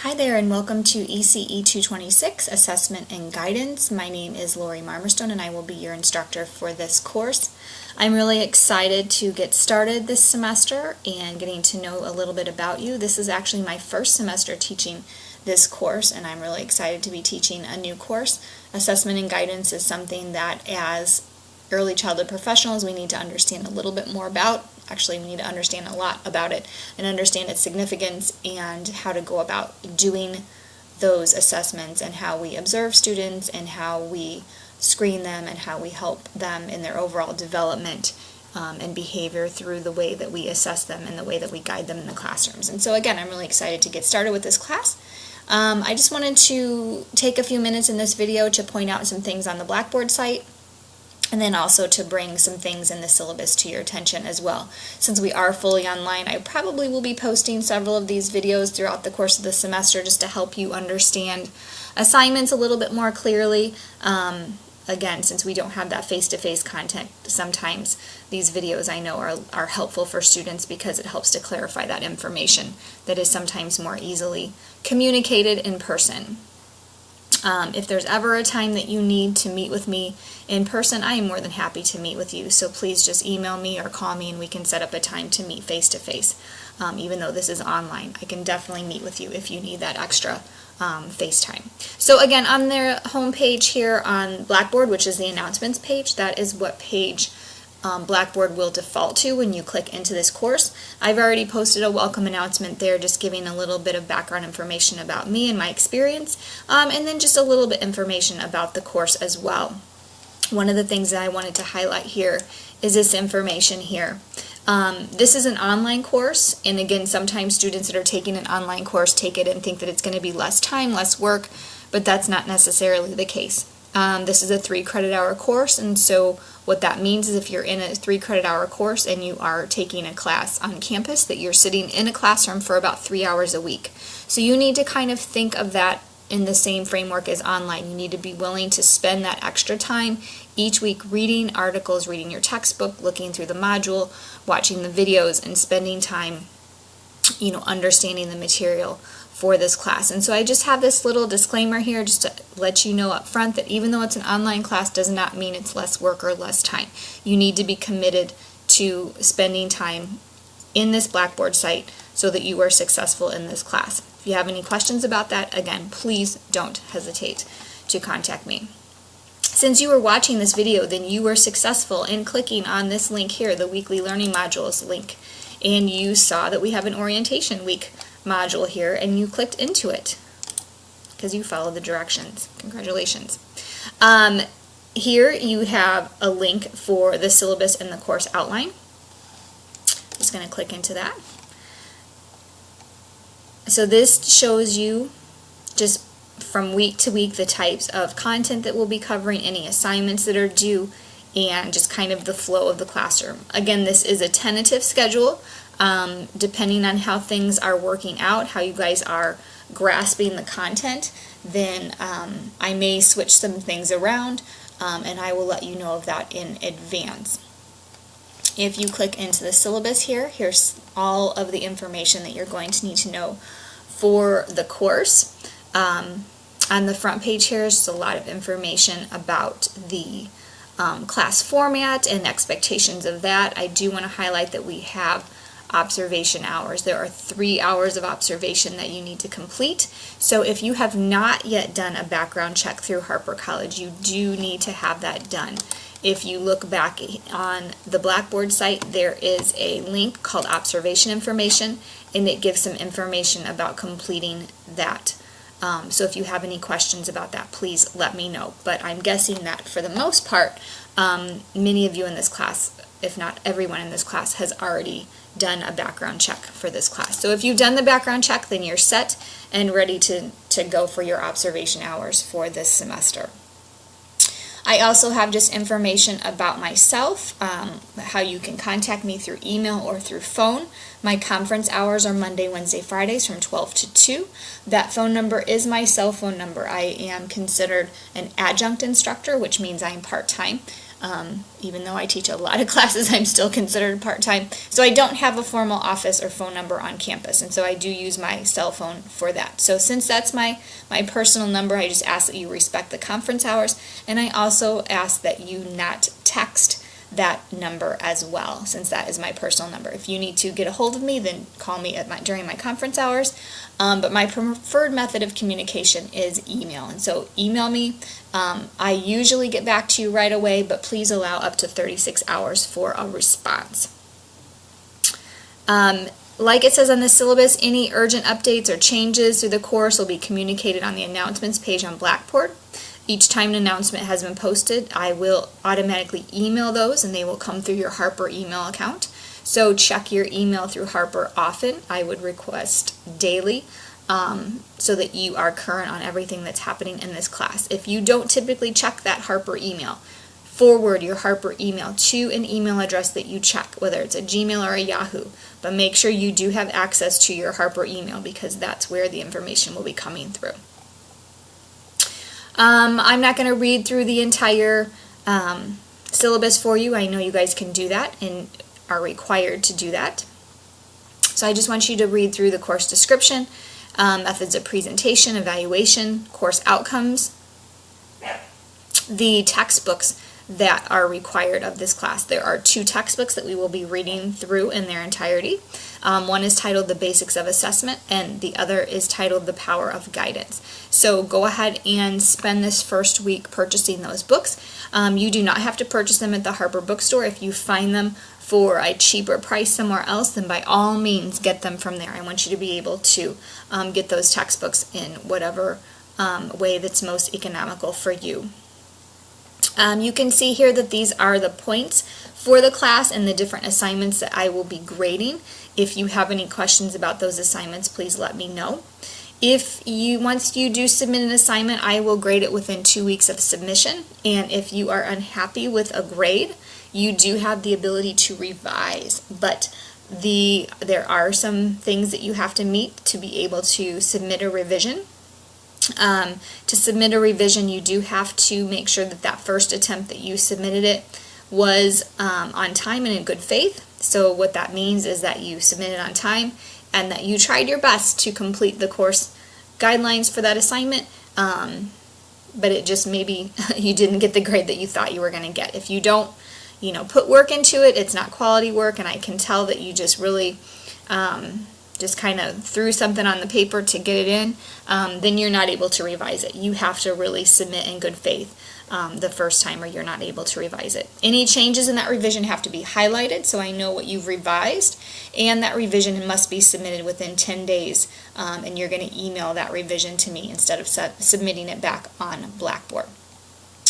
Hi there and welcome to ECE 226, Assessment and Guidance. My name is Lori Marmerstone and I will be your instructor for this course. I'm really excited to get started this semester and getting to know a little bit about you. This is actually my first semester teaching this course and I'm really excited to be teaching a new course. Assessment and Guidance is something that as early childhood professionals we need to understand a little bit more about. Actually, we need to understand a lot about it and understand its significance and how to go about doing those assessments and how we observe students and how we screen them and how we help them in their overall development and behavior through the way that we assess them and the way that we guide them in the classrooms. And so again, I'm really excited to get started with this class. I just wanted to take a few minutes in this video to point out some things on the Blackboard site, and then also to bring some things in the syllabus to your attention as well. Since we are fully online, I probably will be posting several of these videos throughout the course of the semester just to help you understand assignments a little bit more clearly. Again, since we don't have that face-to-face contact, sometimes these videos I know are helpful for students because it helps to clarify that information that is sometimes more easily communicated in person. If there's ever a time that you need to meet with me in person, I am more than happy to meet with you. So please just email me or call me and we can set up a time to meet face to face. Even though this is online, I can definitely meet with you if you need that extra FaceTime. So again, on their home page here on Blackboard, which is the announcements page, that is what page Blackboard will default to when you click into this course. I've already posted a welcome announcement there, just giving a little bit of background information about me and my experience, and then just a little bit information about the course as well. One of the things that I wanted to highlight here is this information here. This is an online course, and again, sometimes students that are taking an online course take it and think that it's going to be less time, less work, but that's not necessarily the case. This is a 3 credit hour course, and so what that means is if you're in a 3 credit hour course and you are taking a class on campus, that you're sitting in a classroom for about 3 hours a week. So you need to kind of think of that in the same framework as online. You need to be willing to spend that extra time each week reading articles, reading your textbook, looking through the module, watching the videos, and spending time, understanding the material for this class. And so I just have this little disclaimer here just to let you know up front that even though it's an online class does not mean it's less work or less time. You need to be committed to spending time in this Blackboard site so that you are successful in this class. If you have any questions about that, again, please don't hesitate to contact me. Since you were watching this video, then you were successful in clicking on this link here, the weekly learning modules link, and you saw that we have an orientation week module here and you clicked into it because you followed the directions. Congratulations. Here you have a link for the syllabus and the course outline. Just going to click into that. So this shows you just from week to week the types of content that we'll be covering, any assignments that are due, and just kind of the flow of the classroom. Again, this is a tentative schedule. Depending on how things are working out, how you guys are grasping the content, then I may switch some things around, and I will let you know of that in advance. If you click into the syllabus here, here's all of the information that you're going to need to know for the course. On the front page here is just a lot of information about the class format and expectations of that. I do want to highlight that we have observation hours. There are 3 hours of observation that you need to complete. So if you have not yet done a background check through Harper College, you do need to have that done. If you look back on the Blackboard site, there is a link called Observation Information, and it gives some information about completing that. So if you have any questions about that, please let me know. But I'm guessing that for the most part, many of you in this class, if not everyone in this class, has already done a background check for this class. So if you've done the background check, then you're set and ready to go for your observation hours for this semester. I also have just information about myself, how you can contact me through email or through phone. My conference hours are Monday, Wednesday, Fridays from 12 to 2. That phone number is my cell phone number. I am considered an adjunct instructor, which means I'm part-time. Even though I teach a lot of classes, I'm still considered part-time. So I don't have a formal office or phone number on campus, and so I do use my cell phone for that. So since that's my personal number, I just ask that you respect the conference hours, and I also ask that you not text that number as well, since that is my personal number. If you need to get a hold of me, then call me during my conference hours. But my preferred method of communication is email, and so email me. I usually get back to you right away, but please allow up to 36 hours for a response. Like it says on the syllabus, any urgent updates or changes through the course will be communicated on the announcements page on Blackboard. Each time an announcement has been posted, I will automatically email those, and they will come through your Harper email account. So check your email through Harper often. I would request daily, so that you are current on everything that's happening in this class. If you don't typically check that Harper email, forward your Harper email to an email address that you check, whether it's a Gmail or a Yahoo. But make sure you do have access to your Harper email, because that's where the information will be coming through. I'm not going to read through the entire syllabus for you. I know you guys can do that and are required to do that. So I just want you to read through the course description, methods of presentation, evaluation, course outcomes, the textbooks that are required of this class. There are 2 textbooks that we will be reading through in their entirety. One is titled The Basics of Assessment, and the other is titled The Power of Guidance. So go ahead and spend this first week purchasing those books. You do not have to purchase them at the Harper bookstore. If you find them for a cheaper price somewhere else, then by all means get them from there. I want you to be able to get those textbooks in whatever way that's most economical for you. You can see here that these are the points for the class and the different assignments that I will be grading. If you have any questions about those assignments, please let me know. Once you do submit an assignment, I will grade it within 2 weeks of submission. And if you are unhappy with a grade, you do have the ability to revise. But there are some things that you have to meet to be able to submit a revision. To submit a revision, you do have to make sure that that first attempt that you submitted it was on time and in good faith. So what that means is that you submitted on time and that you tried your best to complete the course guidelines for that assignment, but it just maybe you didn't get the grade that you thought you were going to get. If you don't, put work into it, it's not quality work, and I can tell that you just really just kind of threw something on the paper to get it in, then you're not able to revise it. You have to really submit in good faith the first time, or you're not able to revise it. Any changes in that revision have to be highlighted so I know what you've revised, and that revision must be submitted within 10 days, and you're going to email that revision to me instead of submitting it back on Blackboard.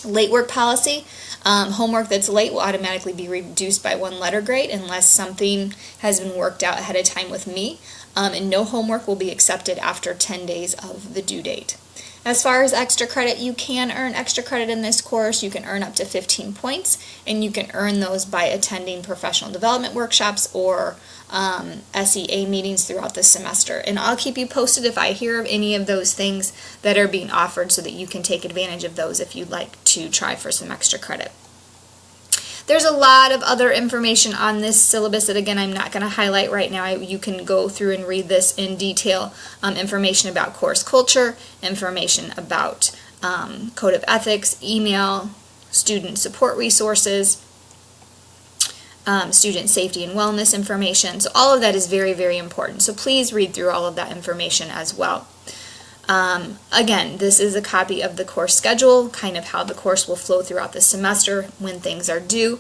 Late work policy. Homework that's late will automatically be reduced by 1 letter grade unless something has been worked out ahead of time with me, and no homework will be accepted after 10 days of the due date. As far as extra credit, you can earn extra credit in this course. You can earn up to 15 points, and you can earn those by attending professional development workshops or SEA meetings throughout the semester. And I'll keep you posted if I hear of any of those things that are being offered so that you can take advantage of those if you'd like to try for some extra credit. There's a lot of other information on this syllabus that, again, I'm not going to highlight right now. You can go through and read this in detail. Information about course culture, information about code of ethics, email, student support resources, student safety and wellness information. So all of that is very, very important. So please read through all of that information as well. Again, this is a copy of the course schedule, kind of how the course will flow throughout the semester when things are due.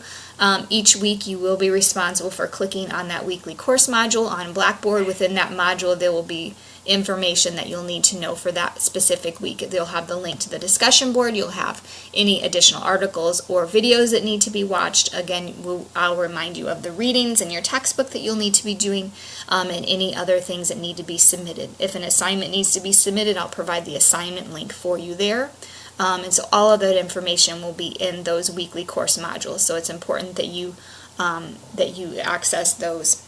Each week you will be responsible for clicking on that weekly course module on Blackboard. Within that module there will be information that you'll need to know for that specific week. They'll have the link to the discussion board. You'll have any additional articles or videos that need to be watched. Again, I'll remind you of the readings in your textbook that you'll need to be doing, and any other things that need to be submitted. If an assignment needs to be submitted, I'll provide the assignment link for you there. And so all of that information will be in those weekly course modules. So it's important that you access those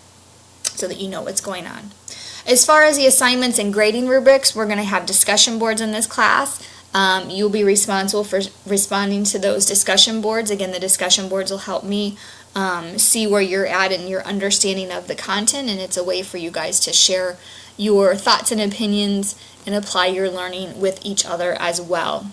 so that you know what's going on. As far as the assignments and grading rubrics, we're going to have discussion boards in this class. You'll be responsible for responding to those discussion boards. Again, the discussion boards will help me see where you're at in your understanding of the content, and it's a way for you guys to share your thoughts and opinions and apply your learning with each other as well.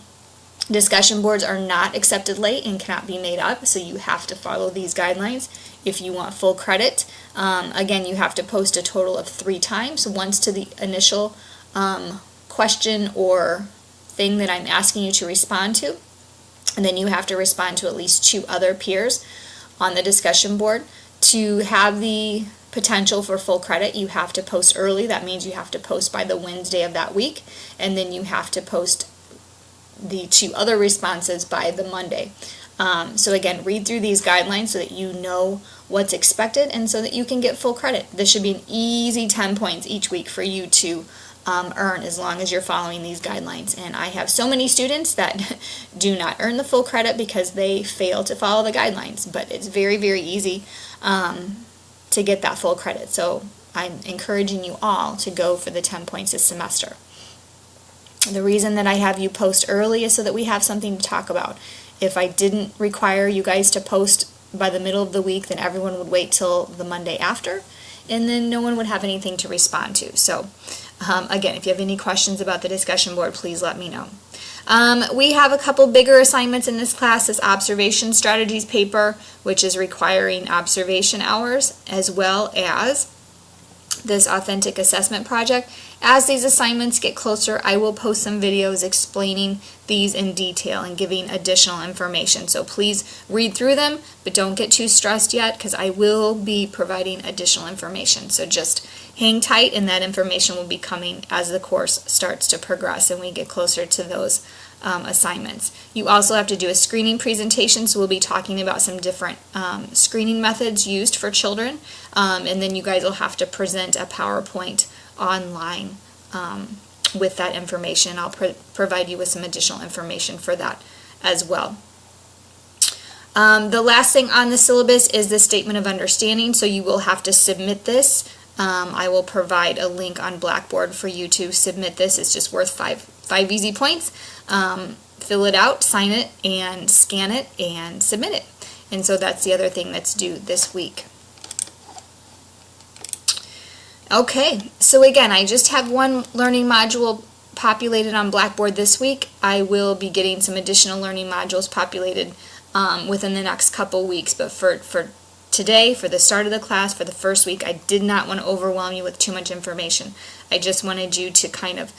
Discussion boards are not accepted late and cannot be made up, so you have to follow these guidelines if you want full credit. Again, you have to post a total of 3 times, once to the initial question or thing that I'm asking you to respond to, and then you have to respond to at least 2 other peers on the discussion board. To have the potential for full credit, you have to post early. That means you have to post by the Wednesday of that week, and then you have to post the 2 other responses by the Monday. So again, read through these guidelines so that you know what's expected and so that you can get full credit. This should be an easy 10 points each week for you to earn as long as you're following these guidelines. And I have so many students that do not earn the full credit because they fail to follow the guidelines, but it's very, very easy to get that full credit. So I'm encouraging you all to go for the 10 points this semester. The reason that I have you post early is so that we have something to talk about. If I didn't require you guys to post by the middle of the week, then everyone would wait till the Monday after, and then no one would have anything to respond to. So again, if you have any questions about the discussion board, please let me know. We have a couple bigger assignments in this class. This observation strategies paper, which is requiring observation hours, as well as this authentic assessment project. As these assignments get closer, I will post some videos explaining these in detail and giving additional information. So please read through them, but don't get too stressed yet because I will be providing additional information. So just hang tight, and that information will be coming as the course starts to progress and we get closer to those assignments. You also have to do a screening presentation, so we'll be talking about some different screening methods used for children, and then you guys will have to present a PowerPoint online with that information. I'll provide you with some additional information for that as well. The last thing on the syllabus is the statement of understanding, so you will have to submit this. I will provide a link on Blackboard for you to submit this. It's just worth five easy points. Fill it out, sign it, and scan it, and submit it. And so that's the other thing that's due this week. Okay, so again, I just have one learning module populated on Blackboard this week. I will be getting some additional learning modules populated within the next couple weeks, but for today, for the start of the class, for the first week, I did not want to overwhelm you with too much information. I just wanted you to kind of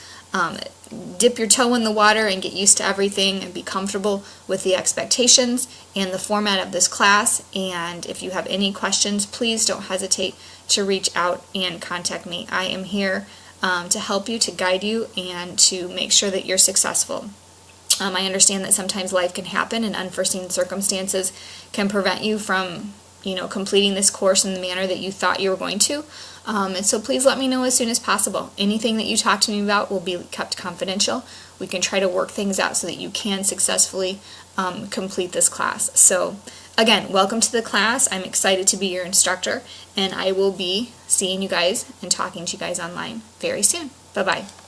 dip your toe in the water and get used to everything and be comfortable with the expectations and the format of this class. And if you have any questions, please don't hesitate to reach out and contact me. I am here to help you, to guide you, and to make sure that you're successful. I understand that sometimes life can happen and unforeseen circumstances can prevent you from completing this course in the manner that you thought you were going to. And so please let me know as soon as possible. Anything that you talk to me about will be kept confidential. We can try to work things out so that you can successfully complete this class. So again, welcome to the class. I'm excited to be your instructor, and I will be seeing you guys and talking to you guys online very soon. Bye-bye.